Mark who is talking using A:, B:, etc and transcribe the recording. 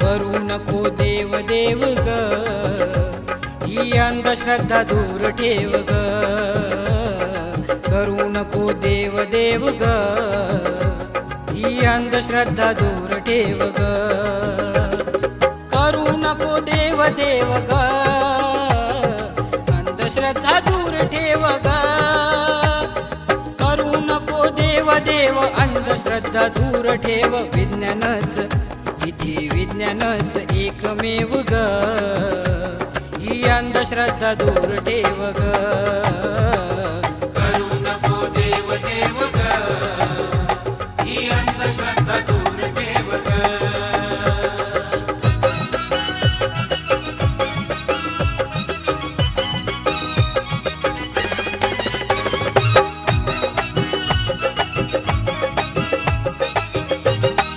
A: करू नको देव देव ग, ही अंधश्रद्धा दूर ठेव ग. करू नको देव देव ग, ही अंधश्रद्धा दूर ठेव ग. करू नको देव देव ग, अंधश्रद्धा दूर ठेव ग. करू नको देव देव, अंधश्रद्धा दूर ठेव. विज्ञानच इथे विज्ञानच एकमेव ग, ही अंधश्रद्धा दूर ठेव ग.